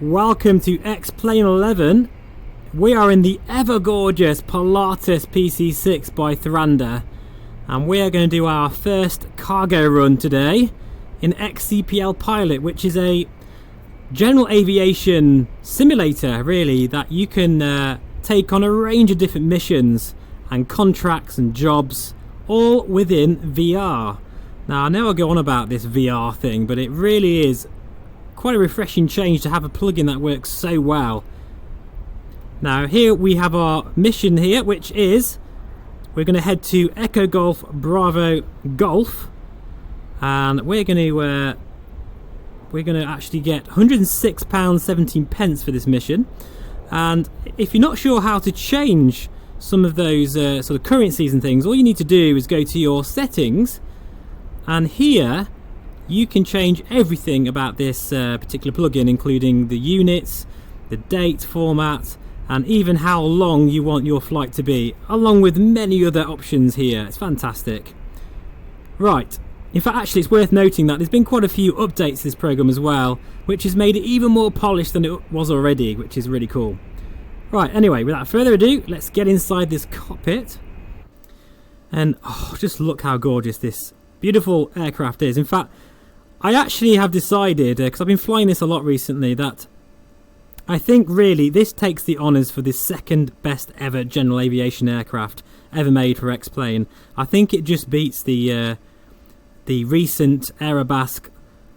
Welcome to X-Plane 11. We are in the ever gorgeous Pilatus PC6 by Thranda, and we are going to do our first cargo run today in X-Cpl-Pilot, which is a general aviation simulator really that you can take on a range of different missions and contracts and jobs, all within VR. Now I know I go on about this VR thing, but it really is quite a refreshing change to have a plugin that works so well. Now here we have our mission here, which is we're going to head to Echo Golf Bravo Golf, and we're going to actually get £106.17 for this mission. And if you're not sure how to change some of those sort of currencies and things, all you need to do is go to your settings, and here you can change everything about this particular plugin, including the units, the date format, and even how long you want your flight to be, along with many other options here. It's fantastic. Right, in fact actually it's worth noting that there's been quite a few updates to this program as well, which has made it even more polished than it was already, which is really cool. Right, anyway, without further ado, let's get inside this cockpit. And oh, just look how gorgeous this beautiful aircraft is. In fact, I actually have decided, because I've been flying this a lot recently, that I think really this takes the honours for the second best ever general aviation aircraft ever made for X-Plane. I think it just beats the recent Aerobasque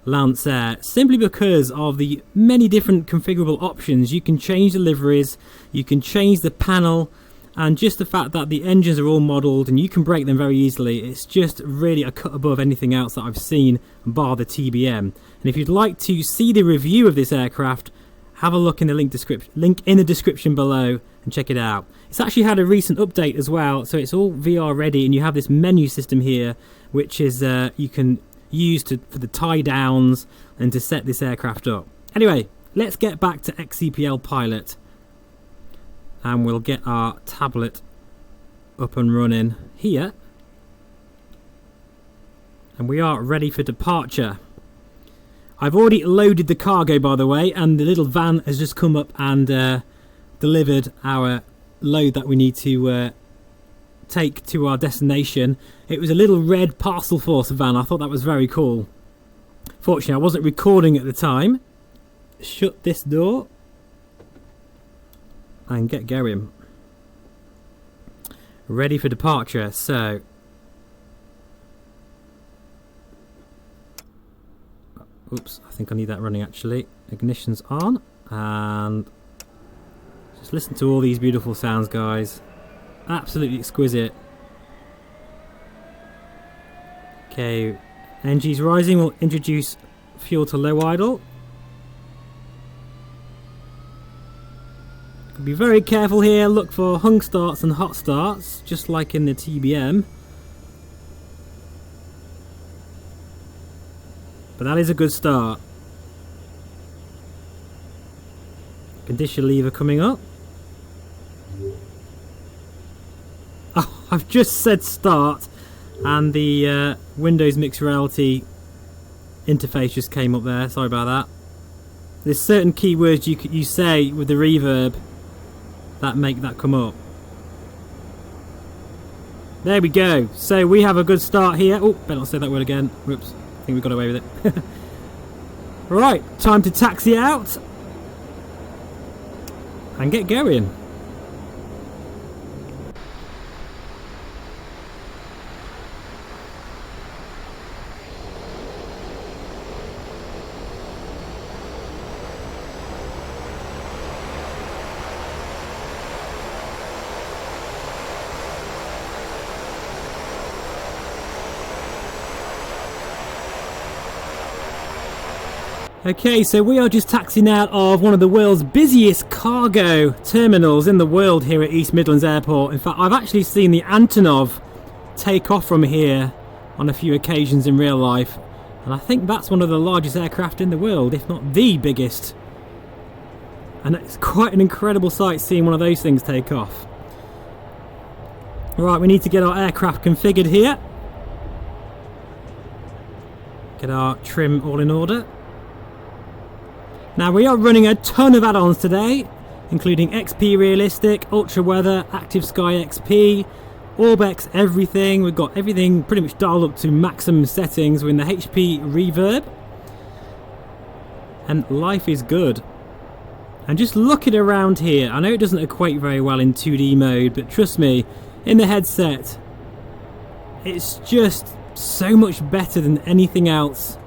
Lancer, simply because of the many different configurable options. You can change the liveries, you can change the panel, and just the fact that the engines are all modelled and you can break them very easily. It's just really a cut above anything else that I've seen, bar the TBM. And if you'd like to see the review of this aircraft, have a look in the link in the description below and check it out. It's actually had a recent update as well, so it's all VR ready, and you have this menu system here, which is you can use for the tie downs and to set this aircraft up. Anyway, let's get back to X-Cpl-Pilot, and we'll get our tablet up and running here, and we are ready for departure. I've already loaded the cargo, by the way, and the little van has just come up and delivered our load that we need to take to our destination. It was a little red Parcel Force van. I thought that was very cool. Fortunately, I wasn't recording at the time. Shut this door and get going. Ready for departure. So oops, I think I need that running actually. Ignition's on, and just listen to all these beautiful sounds, guys. Absolutely exquisite. Okay, NG's rising. We'll introduce fuel to low idle. Be very careful here. Look for hung starts and hot starts, just like in the TBM. But that is a good start. Condition lever coming up. Oh, I've just said start, and the Windows Mixed Reality interface just came up there. Sorry about that. There's certain keywords you say with the reverb that make that come up. There we go. So we have a good start here. Oh, better not say that word again. Whoops. I think we got away with it. Right, time to taxi out and get going. Okay, so we are just taxiing out of one of the world's busiest cargo terminals in the world here at East Midlands Airport. In fact, I've actually seen the Antonov take off from here on a few occasions in real life, and I think that's one of the largest aircraft in the world, if not the biggest. And it's quite an incredible sight seeing one of those things take off. Right, we need to get our aircraft configured here. Get our trim all in order. Now we are running a ton of add-ons today, including XP Realistic, Ultra Weather, Active Sky XP, Orbex everything. We've got everything pretty much dialed up to maximum settings. We're in the HP Reverb. And life is good. And just looking around here, I know it doesn't equate very well in 2D mode, but trust me, in the headset, it's just so much better than anything else,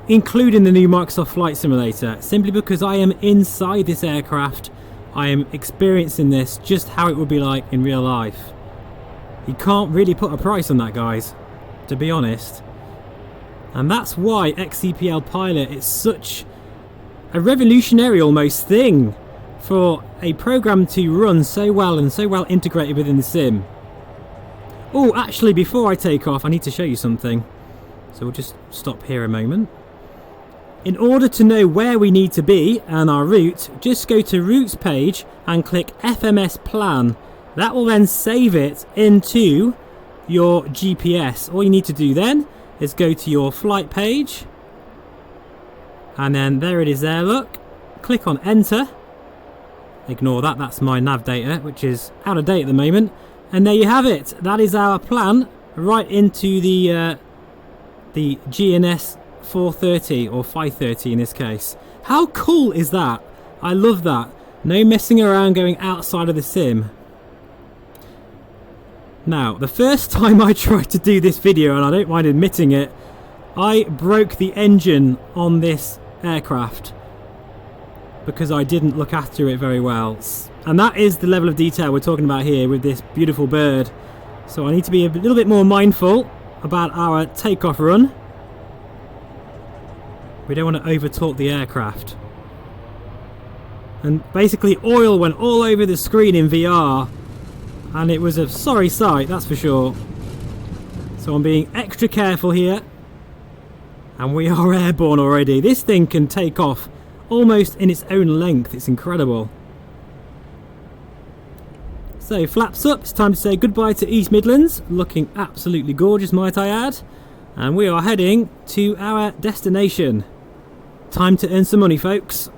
including the new Microsoft Flight Simulator, simply because I am inside this aircraft. I am experiencing this just how it would be like in real life. You can't really put a price on that, guys, to be honest. And that's why X-Cpl-Pilot is such a revolutionary almost thing for a program to run so well and so well integrated within the sim. Oh, actually, before I take off, I need to show you something. So we'll just stop here a moment. In order to know where we need to be and our route, just go to routes page and click FMS plan. That will then save it into your GPS. All you need to do then is go to your flight page. And then there it is there, look. Click on enter. Ignore that, that's my nav data, which is out of date at the moment. And there you have it. That is our plan right into the GNS 430 or 530 in this case. How cool is that? I love that. No messing around going outside of the sim. Now, the first time I tried to do this video, and I don't mind admitting it, I broke the engine on this aircraft because I didn't look after it very well. And that is the level of detail we're talking about here with this beautiful bird. So I need to be a little bit more mindful about our takeoff run. We don't want to over torque the aircraft. And basically oil went all over the screen in VR, and it was a sorry sight, that's for sure. So I'm being extra careful here. And we are airborne already. This thing can take off almost in its own length. It's incredible. So flaps up, it's time to say goodbye to East Midlands. Looking absolutely gorgeous, might I add. And we are heading to our destination. Time to earn some money, folks.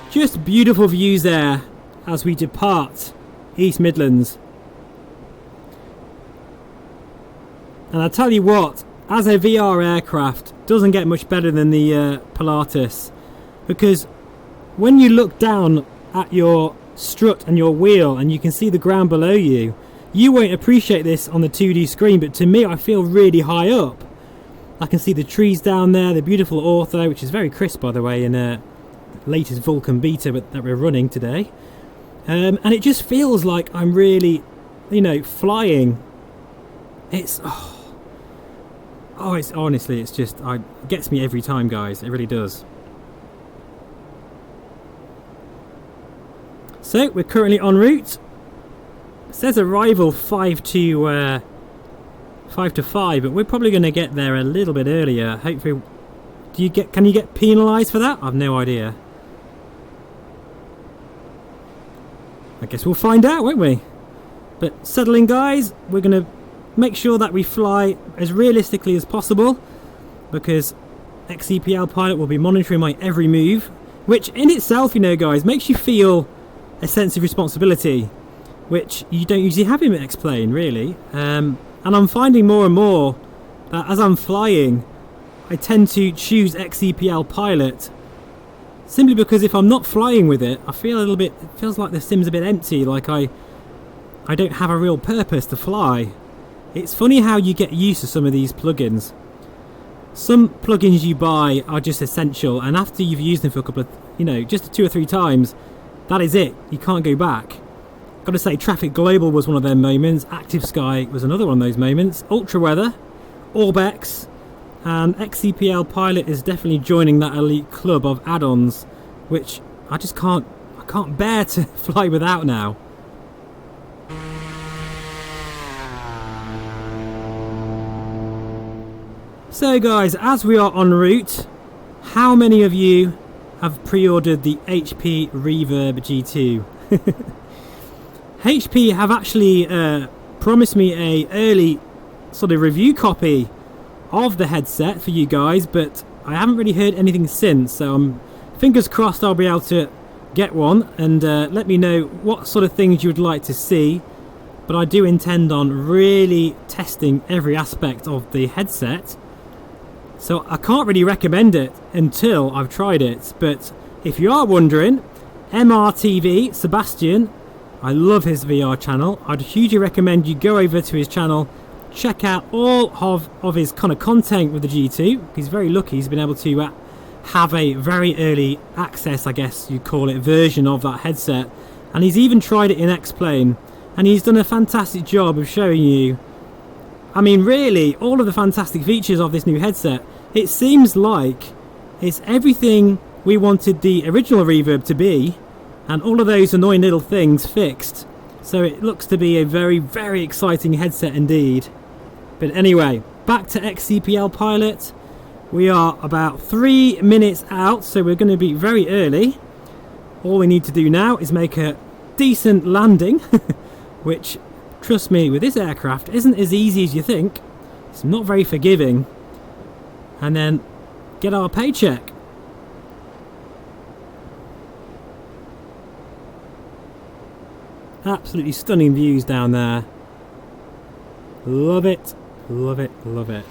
Just beautiful views there as we depart East Midlands. And I tell you what, as a VR aircraft, doesn't get much better than the Pilatus, because when you look down at your strut and your wheel and you can see the ground below you, you won't appreciate this on the 2D screen, but to me I feel really high up. I can see the trees down there, the beautiful ortho, which is very crisp by the way in latest Vulkan beta that we're running today, and it just feels like I'm really, you know, flying. It's it's honestly, it's just, it gets me every time, guys. It really does. So we're currently en route. It says arrival 5 to 5, but we're probably going to get there a little bit earlier. Hopefully, can you get penalised for that? I've no idea. I guess we'll find out, won't we? But settling, guys, we're going to make sure that we fly as realistically as possible, because X-Cpl-Pilot will be monitoring my every move, which in itself, you know, guys, makes you feel a sense of responsibility, which you don't usually have in X-Plane, really. And I'm finding more and more that as I'm flying, I tend to choose X-Cpl-Pilot simply because if I'm not flying with it, I feel a little bit, it feels like the sim's a bit empty, like I don't have a real purpose to fly. It's funny how you get used to some of these plugins. Some plugins you buy are just essential, and after you've used them for a couple of, you know, just 2 or 3 times, that is it. You can't go back. Got to say, Traffic Global was one of them moments. Active Sky was another one of those moments. Ultra Weather, Orbex, and X-Cpl-Pilot is definitely joining that elite club of add-ons, which I just can't bear to fly without now. So guys, as we are en route, how many of you have pre-ordered the HP Reverb G2? HP have actually promised me a early sort of review copy of the headset for you guys, but I haven't really heard anything since, so I'm fingers crossed I'll be able to get one, and let me know what sort of things you would like to see. But I do intend on really testing every aspect of the headset, so I can't really recommend it until I've tried it. But if you are wondering, MRTV Sebastian, I love his VR channel. I'd hugely recommend you go over to his channel, check out all of his kind of content with the G2. He's very lucky he's been able to have a very early access, I guess you'd call it, version of that headset, and he's even tried it in X-Plane, and he's done a fantastic job of showing you, I mean really, all of the fantastic features of this new headset. It seems like it's everything we wanted the original Reverb to be, and all of those annoying little things fixed. So it looks to be a very, very exciting headset indeed. But anyway, back to X-Cpl-Pilot. We are about 3 minutes out, so we're going to be very early. All we need to do now is make a decent landing, which, trust me, with this aircraft isn't as easy as you think. It's not very forgiving. And then get our paycheck. Absolutely stunning views down there. Love it, love it, love it.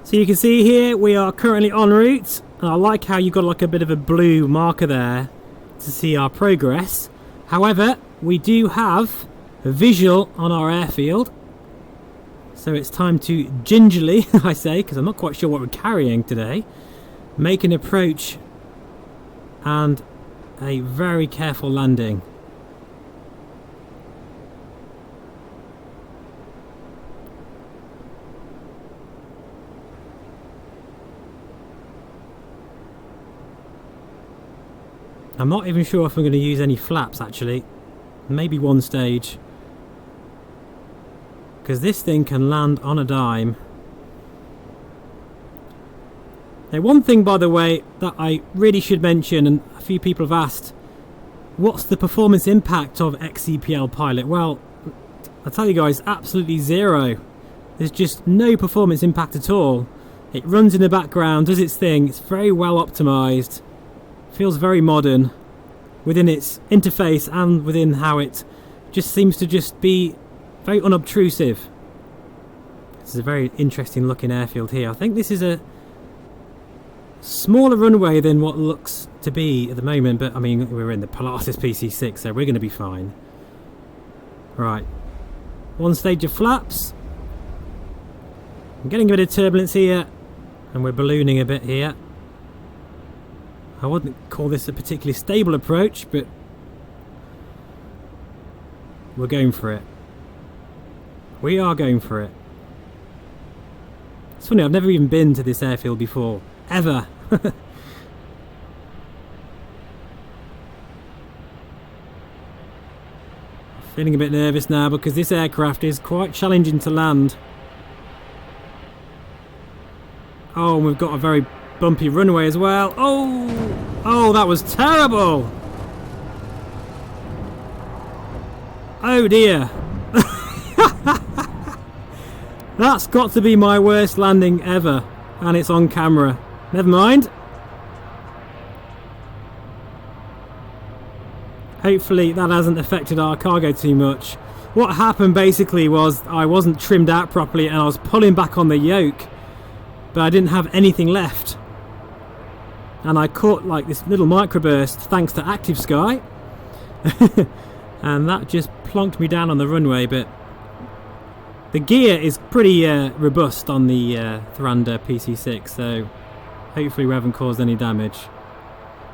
So you can see here we are currently en route, and I like how you've got like a bit of a blue marker there to see our progress. However, we do have a visual on our airfield, so it's time to gingerly, I say, because I'm not quite sure what we're carrying today, make an approach and a very careful landing. I'm not even sure if I'm going to use any flaps actually, maybe one stage, because this thing can land on a dime. Now one thing, by the way, that I really should mention, and a few people have asked, what's the performance impact of X-Cpl-Pilot? Well, I'll tell you guys, absolutely zero. There's just no performance impact at all. It runs in the background, does its thing, it's very well optimized. Feels very modern within its interface and within how it just seems to just be very unobtrusive. This is a very interesting looking airfield here. I think this is a smaller runway than what looks to be at the moment, but I mean we're in the Pilatus PC6, so we're going to be fine. Right, one stage of flaps. I'm getting a bit of turbulence here, and we're ballooning a bit here. I wouldn't call this a particularly stable approach, but we're going for it. We are going for it. It's funny, I've never even been to this airfield before, ever. Feeling a bit nervous now because this aircraft is quite challenging to land. Oh, and we've got a very bumpy runway as well. Oh, that was terrible. Oh dear. That's got to be my worst landing ever, and it's on camera. Never mind. Hopefully that hasn't affected our cargo too much. What happened basically was I wasn't trimmed out properly and I was pulling back on the yoke, but I didn't have anything left. And I caught like this little microburst thanks to Active Sky. and that just plonked me down on the runway, but the gear is pretty robust on the Thranda PC6, so hopefully we haven't caused any damage.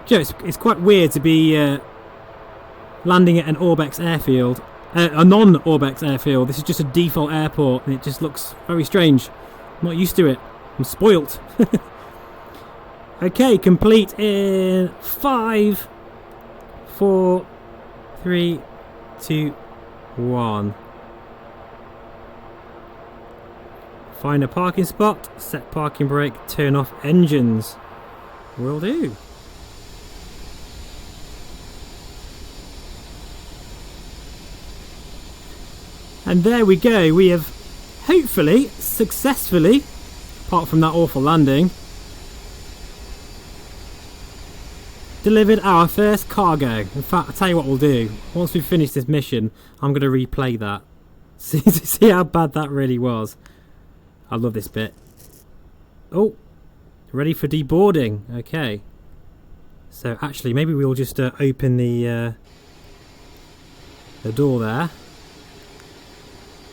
Joe, it's quite weird to be landing at an Orbex airfield, a non-Orbex airfield. This is just a default airport, and it just looks very strange. I'm not used to it. I'm spoilt. Okay, complete in 5, 4, 3, 2, 1. Find a parking spot, set parking brake, turn off engines. Will do. And there we go. We have hopefully successfully, apart from that awful landing, delivered our first cargo. In fact, I'll tell you what we'll do. Once we finish this mission, I'm going to replay that. See how bad that really was. I love this bit. Oh, ready for deboarding. Okay. So actually, maybe we'll just open the door there.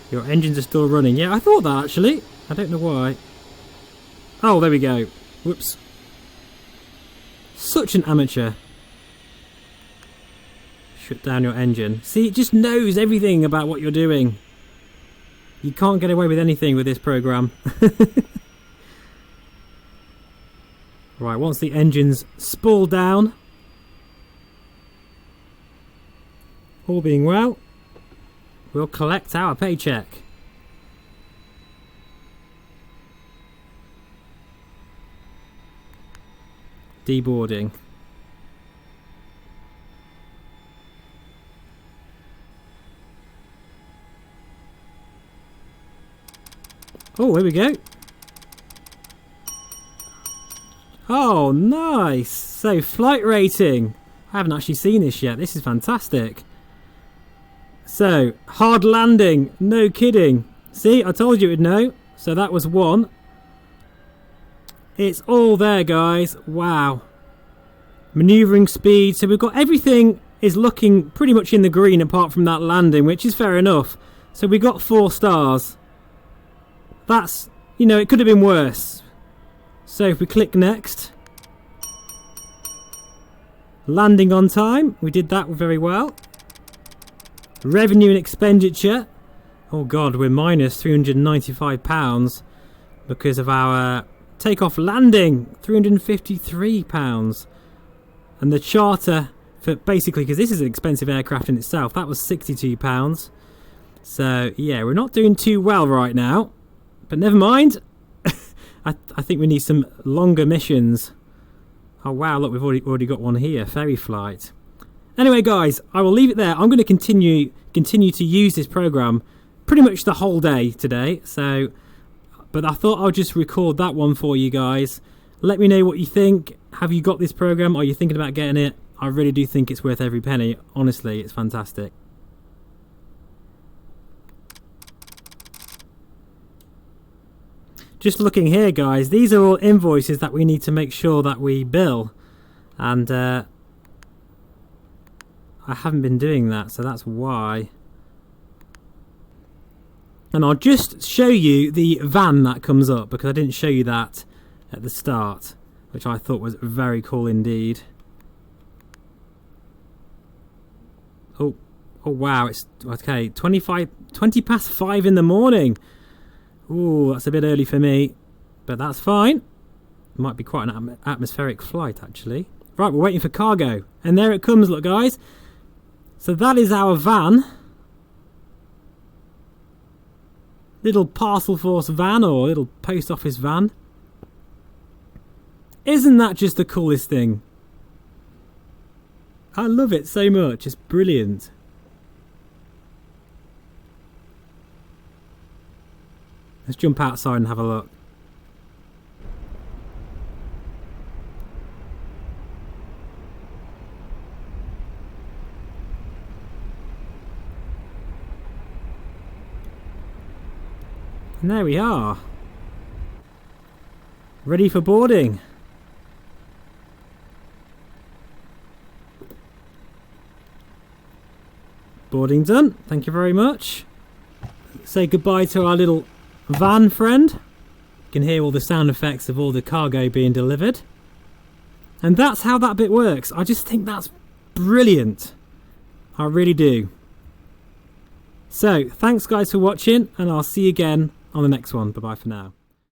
Your engines are still running. Yeah, I thought that actually. I don't know why. Oh, there we go. Whoops. Such an amateur. Shut down your engine. See, it just knows everything about what you're doing. You can't get away with anything with this program. Right, once the engine's spool down, all being well, we'll collect our paycheck. Deboarding. Oh, here we go. Oh, nice. So, flight rating. I haven't actually seen this yet. This is fantastic. So, hard landing. No kidding. See, I told you it would know. So that was 1. It's all there, guys. Wow. Maneuvering speed. So we've got everything is looking pretty much in the green apart from that landing, which is fair enough. So we got 4 stars. That's, you know, it could have been worse. So if we click next. Landing on time. We did that very well. Revenue and expenditure. Oh god, we're minus £395 because of our takeoff landing. £353. And the charter for basically, because this is an expensive aircraft in itself, that was £62. So yeah, we're not doing too well right now. But never mind. I think we need some longer missions. Oh wow, look, we've already got one here. Ferry flight. Anyway, guys, I will leave it there. I'm going to continue to use this program pretty much the whole day today. So, but I thought I'll just record that one for you guys. Let me know what you think. Have you got this program? Are you thinking about getting it? I really do think it's worth every penny. Honestly, it's fantastic. Just looking here, guys, these are all invoices that we need to make sure that we bill. And I haven't been doing that, so that's why. And I'll just show you the van that comes up, because I didn't show you that at the start, which I thought was very cool indeed. Oh wow, it's okay, 20 past 5 in the morning. Ooh, that's a bit early for me, but that's fine. It might be quite an atmospheric flight, actually. Right, we're waiting for cargo, and there it comes, look guys. So that is our van. Little parcel force van, or little post office van. Isn't that just the coolest thing? I love it so much, it's brilliant. Let's jump outside and have a look. And there we are. Ready for boarding. Boarding done. Thank you very much. Say goodbye to our little van friend. You can hear all the sound effects of all the cargo being delivered. And that's how that bit works. I just think that's brilliant. I really do. So, thanks guys for watching, and I'll see you again on the next one. Bye bye for now.